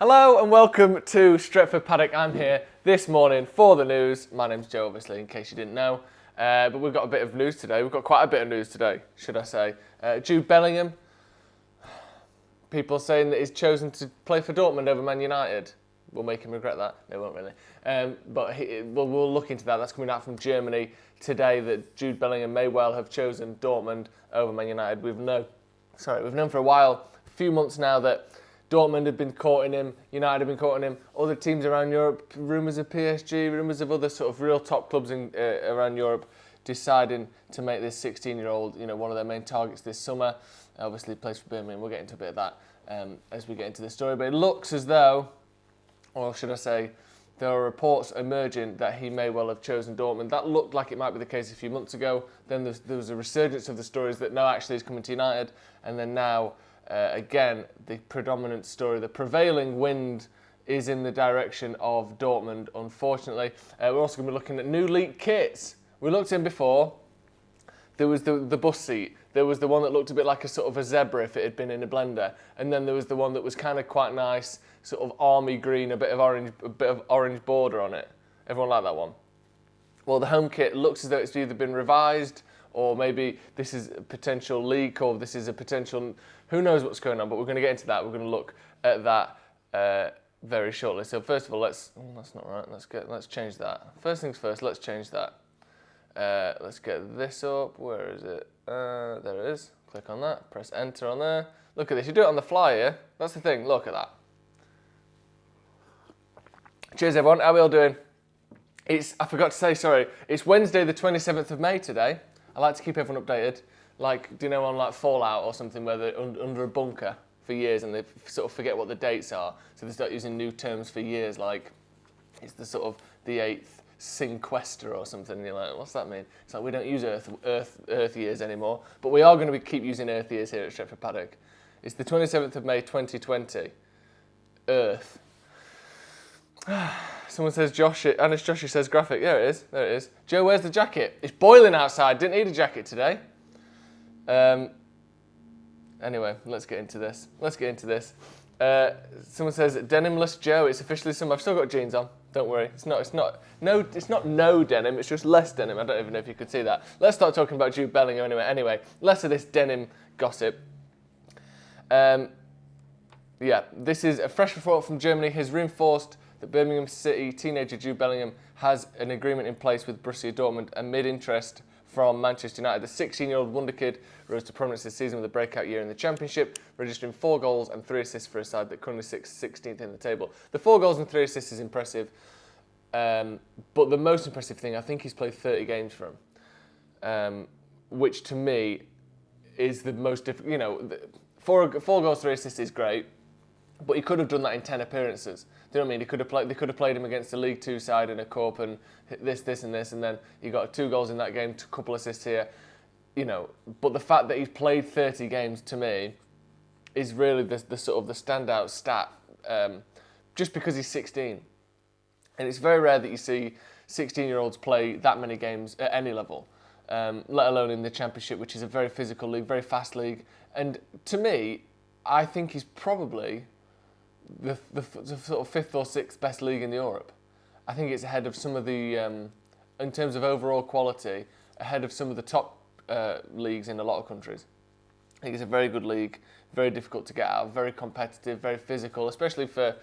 Hello and welcome to Stretford Paddock. I'm here this morning for the news. My name's Joe, obviously, in case you didn't know. But we've got a bit of news today. We've got quite a bit of news today, should I say. Jude Bellingham. People saying that he's chosen to play for Dortmund over Man United. We'll make him regret that. No, we won't really. We'll look into that. That's coming out from Germany today, that Jude Bellingham may well have chosen Dortmund over Man United. We've known for a while, a few months now, that Dortmund had been courting him, United had been courting him, other teams around Europe, rumours of PSG, rumours of other sort of real top clubs around Europe deciding to make this 16-year-old, one of their main targets this summer. Obviously, he plays for Birmingham. We'll get into a bit of that as we get into this story. But it looks as though, or should I say, there are reports emerging that he may well have chosen Dortmund. That looked like it might be the case a few months ago. Then there was a resurgence of the stories that no, actually he's coming to United. And then now, again, the predominant story, the prevailing wind is in the direction of Dortmund, unfortunately. We're also going to be looking at new league kits. We looked in before. There was the bus seat. There was the one that looked a bit like a sort of a zebra if it had been in a blender. And then there was the one that was kind of quite nice, sort of army green, a bit of orange border on it. Everyone liked that one. Well, the home kit looks as though it's either been revised, or maybe this is a potential leak, or this is a potential, who knows what's going on, but we're going to get into that. We're going to look at that very shortly. So first of all, that's not right. Let's change that. First things first, let's change that. Let's get this up. Where is it? There it is. Click on that. Press enter on there. Look at this. You do it on the fly here. That's the thing. Look at that. Cheers, everyone. How are we all doing? I forgot to say, sorry. It's Wednesday, the 27th of May today. I like to keep everyone updated. Like, do you know on like Fallout or something where they're under a bunker for years and they sort of forget what the dates are. So they start using new terms for years, like it's the sort of the 8th Sinquester or something. And you're like, what's that mean? It's like we don't use Earth years anymore, but we are going to keep using Earth years here at Stretford Paddock. It's the 27th of May 2020. Earth. Someone says Anis Joshi says graphic. There it is. Joe, where's the jacket? It's boiling outside. Didn't need a jacket today. Anyway, let's get into this. Someone says denimless Joe. It's officially summer. I've still got jeans on. Don't worry. It's not no denim. It's just less denim. I don't even know if you could see that. Let's start talking about Jude Bellingham anyway. Less of this denim gossip. This is a fresh report from Germany has reinforced that Birmingham City teenager Jude Bellingham has an agreement in place with Borussia Dortmund amid interest from Manchester United. The 16-year-old wonder kid rose to prominence this season with a breakout year in the Championship, registering 4 goals and 3 assists for a side that currently sits 16th in the table. The 4 goals and 3 assists is impressive, but the most impressive thing, I think he's played 30 games for him, which to me is the most difficult. 4 goals, 3 assists is great, but he could have done that in 10 appearances. Do you know what I mean? They could have played him against a League Two side in a cup and this, and this, and then he got 2 goals in that game, a couple assists here. But the fact that he's played 30 games to me is really the sort of the standout stat. Just because he's 16, and it's very rare that you see 16-year-olds play that many games at any level, let alone in the Championship, which is a very physical league, very fast league. And to me, I think he's probably the sort of 5th or 6th best league in Europe. I think it's ahead of some of the, in terms of overall quality, ahead of some of the top leagues in a lot of countries. I think it's a very good league, very difficult to get out, very competitive, very physical, especially for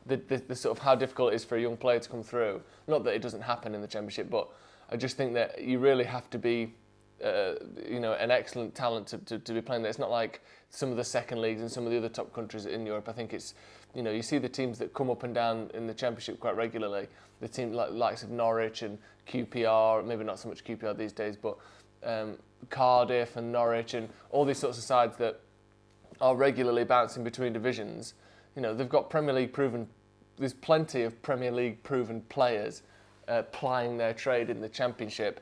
the sort of how difficult it is for a young player to come through. Not that it doesn't happen in the Championship, but I just think that you really have to be an excellent talent to be playing there. It's not like some of the second leagues and some of the other top countries in Europe. I think it's, you see the teams that come up and down in the Championship quite regularly. The teams likes of Norwich and QPR, maybe not so much QPR these days, but Cardiff and Norwich and all these sorts of sides that are regularly bouncing between divisions. They've got Premier League proven. There's plenty of Premier League proven players plying their trade in the Championship.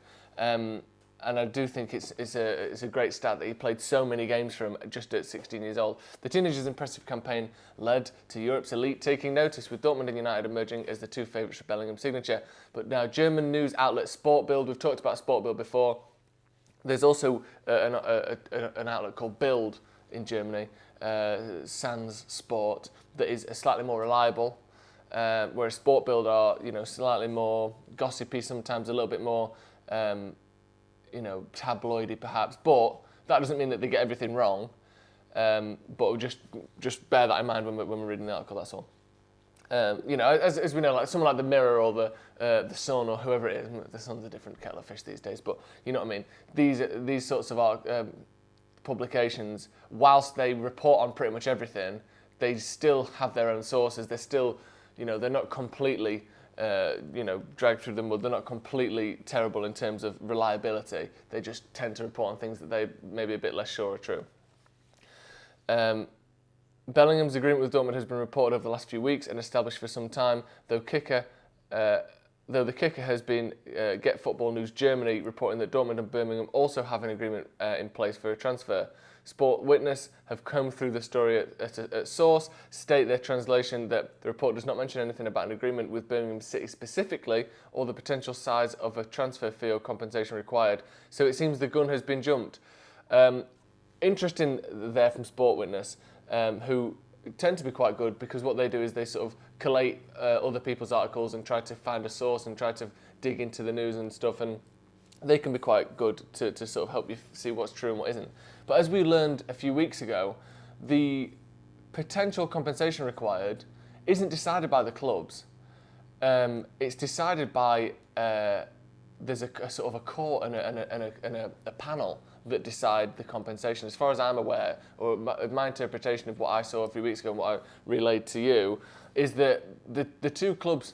And I do think it's a great stat that he played so many games for him just at 16 years old. The teenager's impressive campaign led to Europe's elite taking notice, with Dortmund and United emerging as the 2 favourites for Bellingham's signature. But now German news outlet Sportbild, we've talked about Sportbild before. There's also an outlet called Bild in Germany, sans sport that is slightly more reliable, whereas Sport Build are, slightly more gossipy, sometimes a little bit more, tabloidy perhaps, but that doesn't mean that they get everything wrong. But just bear that in mind when we're reading the article, that's all. As we know, like someone like the Mirror or the Sun or whoever it is, the Sun's a different kettle of fish these days, but you know what I mean. These sorts of publications, whilst they report on pretty much everything, they still have their own sources. They're still, they're not completely, dragged through the mud. They're not completely terrible in terms of reliability. They just tend to report on things that they maybe a bit less sure are true. Bellingham's agreement with Dortmund has been reported over the last few weeks and established for some time, though the kicker has been Get Football News Germany reporting that Dortmund and Birmingham also have an agreement in place for a transfer. Sport Witness have combed through the story at source, state their translation that the report does not mention anything about an agreement with Birmingham City specifically or the potential size of a transfer fee or compensation required. So it seems the gun has been jumped. Interesting there from Sport Witness, who tend to be quite good because what they do is they sort of collate other people's articles and try to find a source and try to dig into the news and stuff, and they can be quite good to sort of help you see what's true and what isn't. But as we learned a few weeks ago, the potential compensation required isn't decided by the clubs. It's decided by there's a sort of a court and a panel that decide the compensation. As far as I'm aware, or my interpretation of what I saw a few weeks ago and what I relayed to you, is that the two clubs'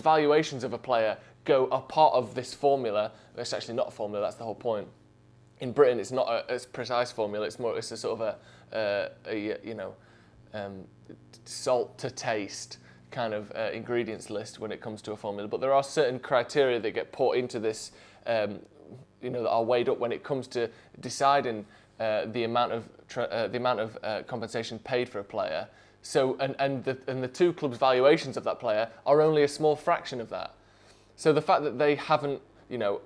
valuations of a player are part of this formula. It's actually not a formula. That's the whole point. In Britain, it's not a precise formula. It's a sort of salt to taste kind of ingredients list when it comes to a formula. But there are certain criteria that get put into this. That are weighed up when it comes to deciding the amount of compensation paid for a player. So and the two clubs' valuations of that player are only a small fraction of that. So the fact that they haven't,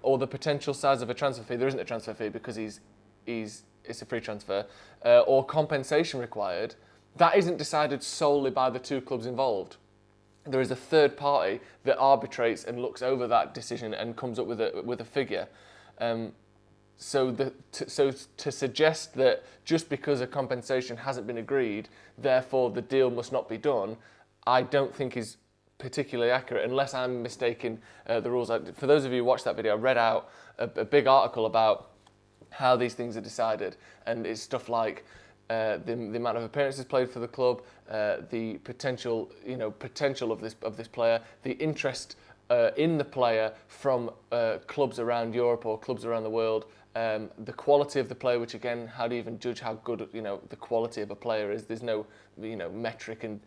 or the potential size of a transfer fee, there isn't a transfer fee because it's a free transfer, or compensation required, that isn't decided solely by the two clubs involved. There is a third party that arbitrates and looks over that decision and comes up with a figure. So to suggest that just because a compensation hasn't been agreed, therefore the deal must not be done, I don't think is particularly accurate, unless I'm mistaking the rules. For those of you who watched that video, I read out a big article about how these things are decided, and it's stuff like the amount of appearances played for the club, the potential of this player, the interest in the player from clubs around Europe or clubs around the world, the quality of the player, which again, how do you even judge how good the quality of a player is? There's no metric and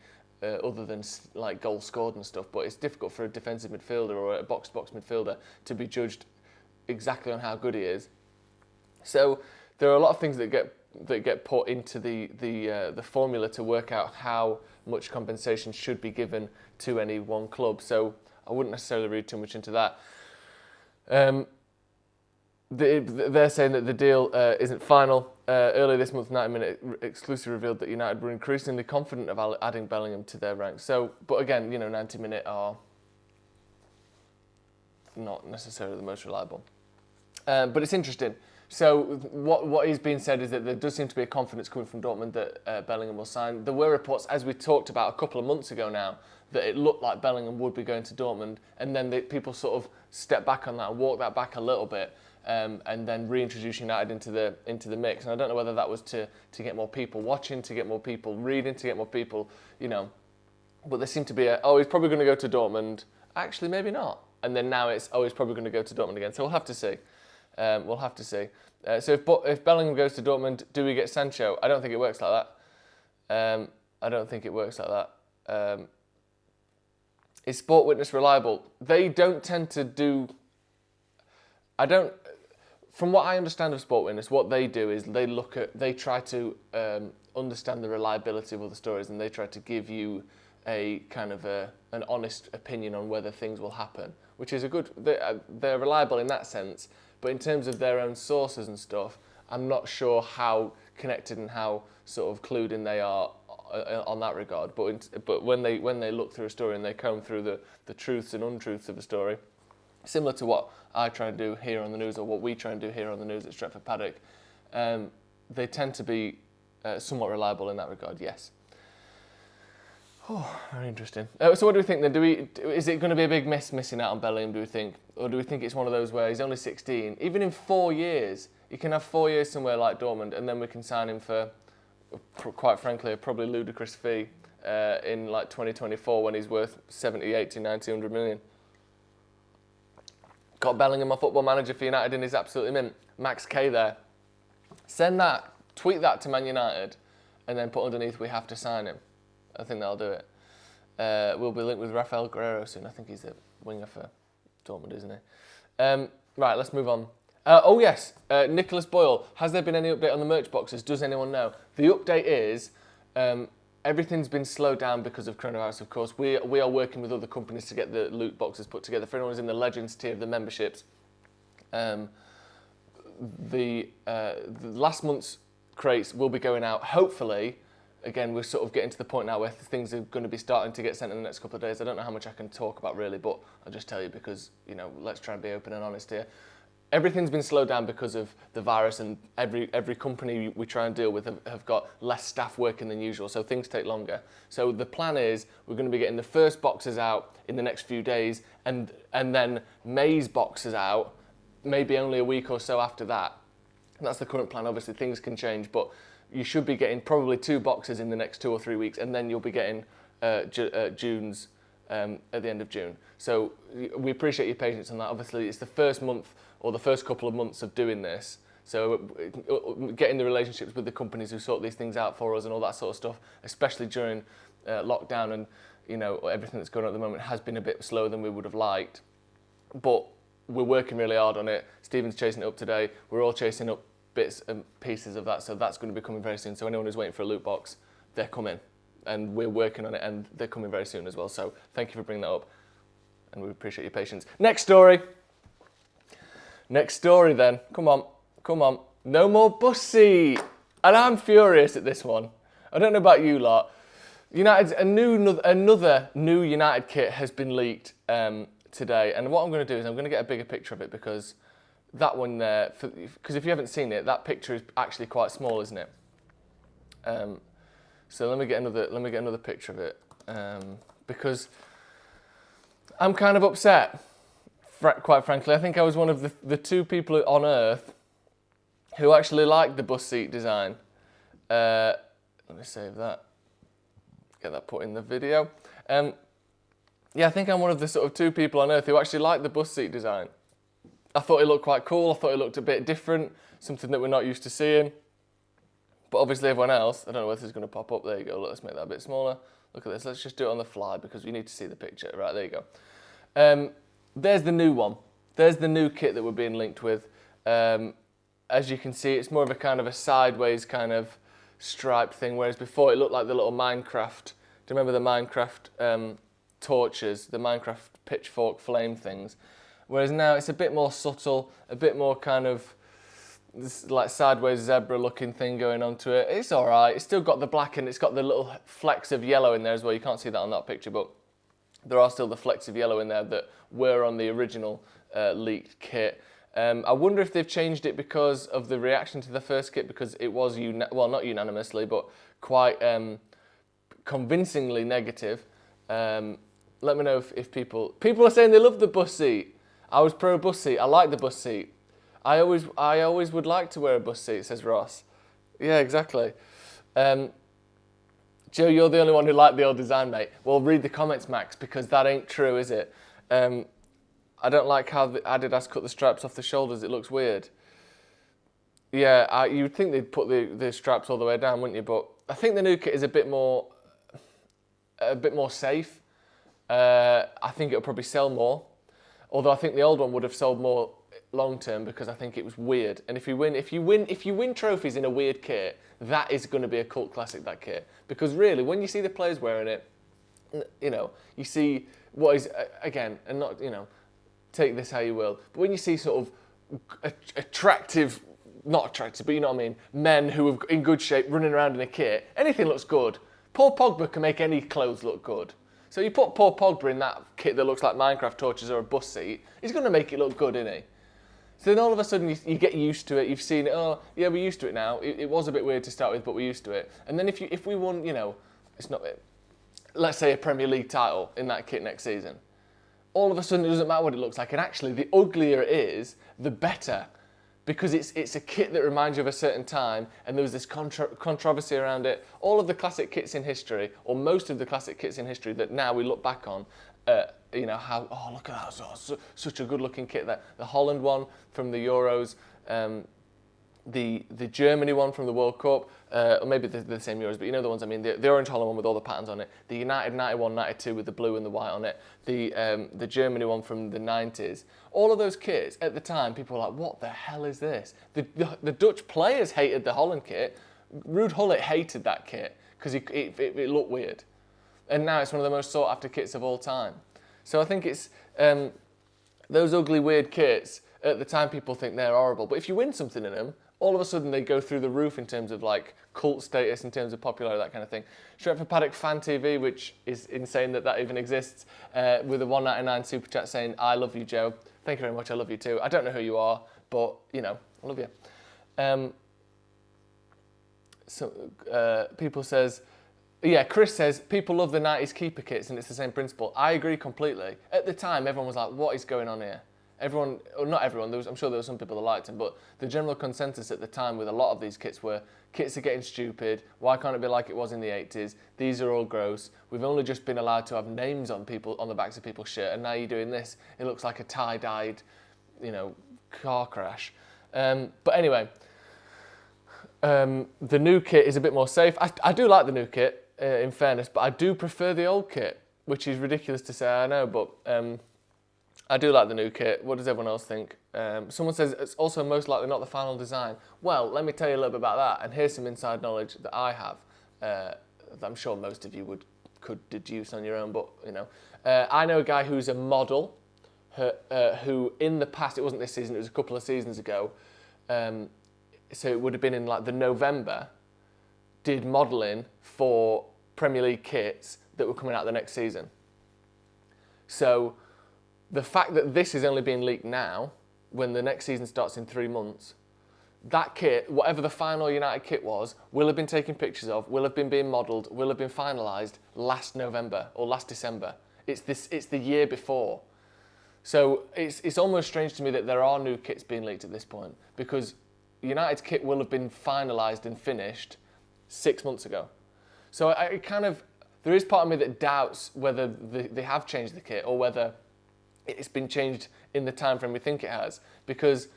other than like goals scored and stuff, but it's difficult for a defensive midfielder or a box-to-box midfielder to be judged exactly on how good he is. So there are a lot of things that get put into the formula to work out how much compensation should be given to any one club. So I wouldn't necessarily read too much into that. They're saying that the deal isn't final. Earlier this month, 90 Minute exclusively revealed that United were increasingly confident of adding Bellingham to their ranks. So, but again, 90 Minute are not necessarily the most reliable. But it's interesting. So what is being said is that there does seem to be a confidence coming from Dortmund that Bellingham will sign. There were reports, as we talked about a couple of months ago now, that it looked like Bellingham would be going to Dortmund, and then people sort of stepped back on that and walked that back a little bit, and then reintroduced United into the mix. And I don't know whether that was to get more people watching, to get more people reading, to get more people, but there seemed to be he's probably going to go to Dortmund. Actually, maybe not. And then now it's, he's probably going to go to Dortmund again. So we'll have to see. We'll have to see. So if Bellingham goes to Dortmund, do we get Sancho? I don't think it works like that. I don't think it works like that. Is Sport Witness reliable? They don't tend to do... From what I understand of Sport Witness, what they do is they try to understand the reliability of other stories, and they try to give you a kind of an honest opinion on whether things will happen, which is they're reliable in that sense. But in terms of their own sources and stuff, I'm not sure how connected and how sort of clued in they are on that regard. But when they look through a story and they comb through the truths and untruths of a story, similar to what I try and do here on the news, or what we try and do here on the news at Stretford Paddock, they tend to be somewhat reliable in that regard, yes. Oh, very interesting. So what do we think then? Is it going to be a big miss missing out on Bellingham, do we think? Or do we think it's one of those where he's only 16, even in 4 years, he can have 4 years somewhere like Dortmund, and then we can sign him for, quite frankly, a probably ludicrous fee in like 2024 when he's worth 70, 80, 90, 100 million. Got Bellingham on Football Manager for United and he's absolutely mint. Max K there. Send that, tweet that to Man United, and then put underneath, we have to sign him. I think that'll do it. We'll be linked with Rafael Guerrero soon. I think he's the winger for Dortmund, isn't he? Right, let's move on. Oh yes, Nicholas Boyle. Has there been any update on the merch boxes? Does anyone know? The update is everything's been slowed down because of coronavirus, of course. We are working with other companies to get the loot boxes put together. For anyone who's in the Legends tier of the memberships, the last month's crates will be going out, hopefully. Again, we're sort of getting to the point now where things are going to be starting to get sent in the next couple of days. I don't know how much I can talk about really, but I'll just tell you because, you know, let's try and be open and honest here. Everything's been slowed down because of the virus, and every company we try and deal with have got less staff working than usual, so things take longer. So the plan is we're going to be getting the first boxes out in the next few days, and then May's boxes out maybe only a week or so after that. And that's the current plan. Obviously, things can change, but you should be getting probably 2 boxes in the next 2 or 3 weeks, and then you'll be getting June's at the end of June. So we appreciate your patience on that. Obviously, it's the first month or the first couple of months of doing this. So getting the relationships with the companies who sort these things out for us and all that sort of stuff, especially during lockdown and, you know, everything that's going on at the moment, has been a bit slower than we would have liked. But we're working really hard on it. Stephen's chasing it up today. We're all chasing up bits and pieces of that, so that's going to be coming very soon. So anyone who's waiting for a loot box, they're coming, and we're working on it, and they're coming very soon as well. So thank you for bringing that up, and we appreciate your patience. Next story then. Come on. No more bus seat, and I'm furious at this one. I don't know about you lot. United's another new United kit has been leaked today, and what I'm going to do is I'm going to get a bigger picture of it, because that one there, because if you haven't seen it, that picture is actually quite small, isn't it? So let me get another picture of it, because I'm kind of upset, quite frankly. I think I was one of the 2 people on Earth who actually liked the bus seat design. Let me save that. Get that put in the video. Yeah, I think I'm one of the sort of 2 people on Earth who actually liked the bus seat design. I thought it looked quite cool. I thought it looked a bit different, something that we're not used to seeing. But obviously everyone else, I don't know whether it's going to pop up. There you go. Let's make that a bit smaller. Look at this. Let's just do it on the fly because we need to see the picture. Right, there you go. There's the new one. There's the new kit that we're being linked with. As you can see, it's more of a kind of a sideways kind of stripe thing, whereas before it looked like the little Minecraft. Do you remember the Minecraft torches, the Minecraft pitchfork flame things? Whereas now it's a bit more subtle, a bit more kind of this like sideways zebra looking thing going onto it. It's all right. It's still got the black and it's got the little flecks of yellow in there as well. You can't see that on that picture, but there are still the flecks of yellow in there that were on the original leaked kit. I wonder if they've changed it because of the reaction to the first kit, because it was, well, not unanimously, but quite convincingly negative. Let me know if people are saying they love the bus seat. I was pro bus seat. I like the bus seat. I always would like to wear a bus seat, says Ross. Yeah, exactly. Joe, you're the only one who liked the old design, mate. Well, read the comments, Max, because that ain't true, is it? I don't like how the Adidas cut the stripes off the shoulders. It looks weird. Yeah, you'd think they'd put the straps all the way down, wouldn't you? But I think the new kit is a bit more safe. I think it'll probably sell more. Although I think the old one would have sold more long term because I think it was weird. And if you win trophies in a weird kit, that is going to be a cult classic, that kit. Because really, when you see the players wearing it, you know, you see what is, again, and not, you know, take this how you will, but when you see sort of attractive not attractive, but you know what I mean, men who are in good shape running around in a kit, anything looks good. Paul Pogba can make any clothes look good. So you put Paul Pogba in that kit that looks like Minecraft torches or a bus seat, he's going to make it look good, isn't he? So then all of a sudden you get used to it, you've seen it, oh yeah, we're used to it now. It was a bit weird to start with, but we're used to it. And then if we won, you know, it's not, let's say a Premier League title in that kit next season, all of a sudden it doesn't matter what it looks like, and actually the uglier it is, the better. Because it's a kit that reminds you of a certain time, and there was this controversy around it. All of the classic kits in history, or most of the classic kits in history that now we look back on, you know, how, oh, look at that, such a good-looking kit. The Holland one from the Euros, the Germany one from the World Cup, or maybe they're the same Euros, but you know the ones I mean, the orange Holland one with all the patterns on it, the United 91, 92 with the blue and the white on it, the Germany one from the 90s. All of those kits, at the time, people were like, what the hell is this? The Dutch players hated the Holland kit. Ruud Gullit hated that kit because it looked weird. And now it's one of the most sought-after kits of all time. So I think it's those ugly, weird kits, at the time people think they're horrible. But if you win something in them, all of a sudden they go through the roof in terms of like cult status, in terms of popularity, that kind of thing. Stretford Paddock Fan TV, which is insane that even exists, with a $1.99 super chat saying, I love you, Joe. Thank you very much, I love you too. I don't know who you are, but, you know, I love you. People says, yeah, Chris says, people love the 90s keeper kits and it's the same principle. I agree completely. At the time, everyone was like, what is going on here? Everyone, or not everyone, I'm sure there were some people that liked them, but the general consensus at the time with a lot of these kits were, kits are getting stupid, why can't it be like it was in the 80s? These are all gross. We've only just been allowed to have names on the backs of people's shirt, and now you're doing this. It looks like a tie-dyed, you know, car crash. But anyway, the new kit is a bit more safe. I do like the new kit, in fairness, but I do prefer the old kit, which is ridiculous to say, I know, but I do like the new kit. What does everyone else think? Someone says it's also most likely not the final design. Well, let me tell you a little bit about that, and here's some inside knowledge that I have, that I'm sure most of you could deduce on your own, but, you know. I know a guy who's a model, who in the past, it wasn't this season, it was a couple of seasons ago, so it would have been in like the November, did modelling for Premier League kits that were coming out the next season. So the fact that this is only being leaked now, when the next season starts in 3 months, that kit, whatever the final United kit was, will have been taken pictures of, will have been being modelled, will have been finalised last November or last December. It's the year before. So it's almost strange to me that there are new kits being leaked at this point, because United's kit will have been finalised and finished 6 months ago. So there is part of me that doubts whether they have changed the kit or whether it's been changed in the time frame we think it has, because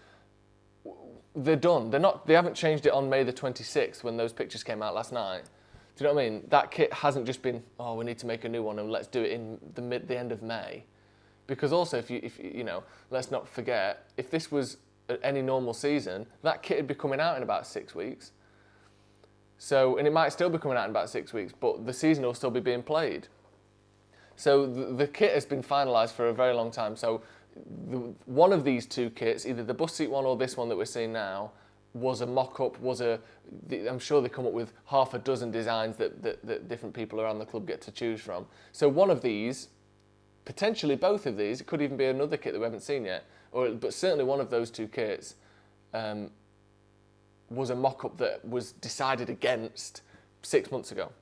they're done. They haven't changed it on May the 26th when those pictures came out last night. Do you know what I mean? That kit hasn't just been, oh, we need to make a new one and let's do it in the end of May. Because also, if you know, let's not forget, if this was any normal season, that kit would be coming out in about 6 weeks. So, and it might still be coming out in about 6 weeks, but the season will still be being played. So the kit has been finalised for a very long time. So one of these two kits, either the bus seat one or this one that we're seeing now, was a mock-up, I'm sure they come up with half a dozen designs that different people around the club get to choose from. So one of these, potentially both of these, it could even be another kit that we haven't seen yet, but certainly one of those two kits was a mock-up that was decided against 6 months ago.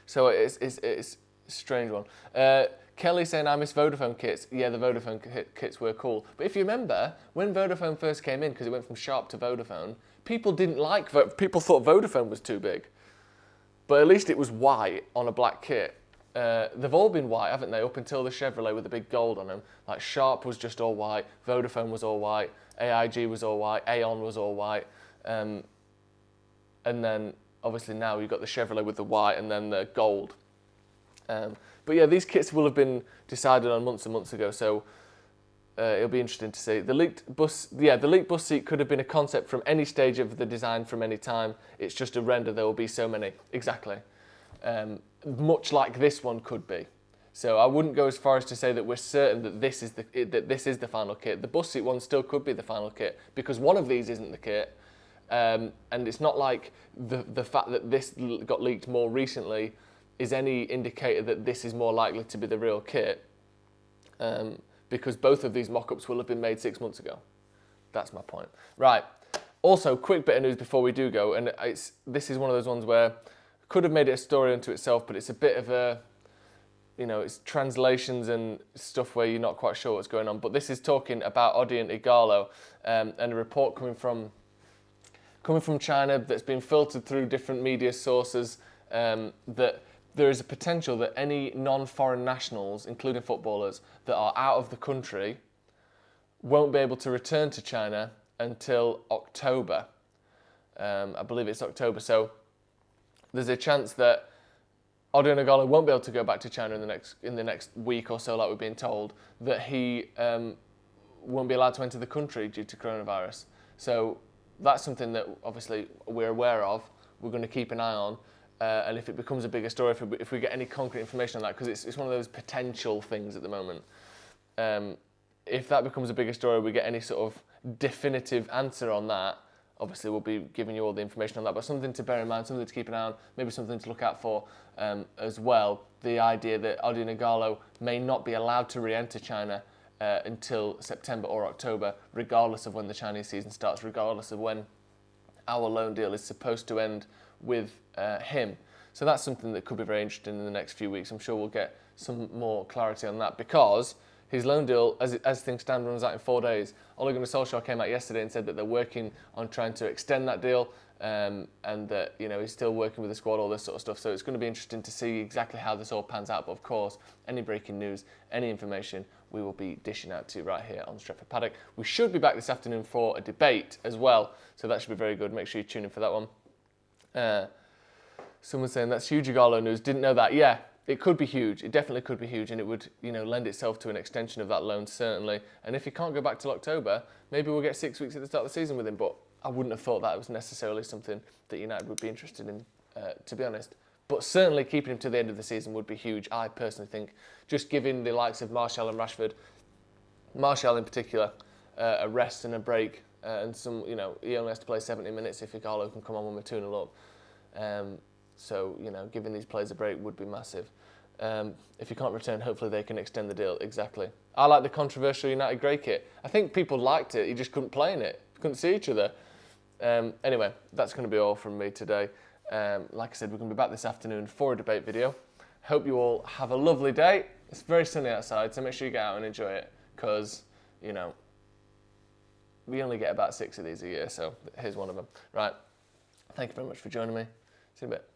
So it's a strange one. Kelly saying, I miss Vodafone kits. Yeah, the Vodafone kits were cool. But if you remember, when Vodafone first came in, because it went from Sharp to Vodafone, people thought Vodafone was too big. But at least it was white on a black kit. They've all been white, haven't they, up until the Chevrolet with the big gold on them. Like Sharp was just all white, Vodafone was all white, AIG was all white, Aon was all white. And then, obviously now you've got the Chevrolet with the white and then the gold. But yeah, these kits will have been decided on months and months ago, so it'll be interesting to see. The leaked bus seat could have been a concept from any stage of the design from any time. It's just a render, there will be so many. Exactly. Much like this one could be. So I wouldn't go as far as to say that we're certain that this is the final kit. The bus seat one still could be the final kit, because one of these isn't the kit, And it's not like the fact that this got leaked more recently is any indicator that this is more likely to be the real kit, because both of these mock-ups will have been made 6 months ago. That's my point. Right. Also, quick bit of news before we do go, and this is one of those ones where could have made it a story unto itself, but it's a bit of a, it's translations and stuff where you're not quite sure what's going on. But this is talking about Odion Ighalo, and a report coming from China that's been filtered through different media sources, that there is a potential that any non-foreign nationals, including footballers, that are out of the country won't be able to return to China until October. I believe it's October. So there's a chance that Odion Ighalo won't be able to go back to China in the next week or so, like we're being told, that he won't be allowed to enter the country due to coronavirus. So that's something that obviously we're aware of, we're going to keep an eye on, and if it becomes a bigger story, if we get any concrete information on that, because it's one of those potential things at the moment. If that becomes a bigger story, we get any sort of definitive answer on that, obviously we'll be giving you all the information on that, but something to bear in mind, something to keep an eye on, maybe something to look out for as well, the idea that Odion Ighalo may not be allowed to re-enter China until September or October, regardless of when the Chinese season starts, regardless of when our loan deal is supposed to end with him. So that's something that could be very interesting in the next few weeks. I'm sure we'll get some more clarity on that, because his loan deal, as things stand, runs out in 4 days. Ole Gunnar Solskjaer came out yesterday and said that they're working on trying to extend that deal, and that he's still working with the squad, all this sort of stuff. So it's going to be interesting to see exactly how this all pans out. But of course, any breaking news, any information, we will be dishing out to you right here on Stretford Paddock. We should be back this afternoon for a debate as well, so that should be very good. Make sure you tune in for that one. Someone's saying that's huge Ighalo news. Didn't know that. Yeah. It could be huge. It definitely could be huge, and it would, lend itself to an extension of that loan, certainly. And if he can't go back till October, maybe we'll get 6 weeks at the start of the season with him. But I wouldn't have thought that was necessarily something that United would be interested in, to be honest. But certainly keeping him to the end of the season would be huge. I personally think, just giving the likes of Martial and Rashford, Martial in particular, a rest and a break, and some, he only has to play 70 minutes if Ighalo can come on when we're 2-0 up. So, giving these players a break would be massive. If you can't return, hopefully they can extend the deal. Exactly. I like the controversial United grey kit. I think people liked it. You just couldn't play in it. Couldn't see each other. Anyway, that's going to be all from me today. Like I said, we're going to be back this afternoon for a debate video. Hope you all have a lovely day. It's very sunny outside, so make sure you get out and enjoy it, because, we only get about 6 of these a year, so here's one of them. Right. Thank you very much for joining me. See you in a bit.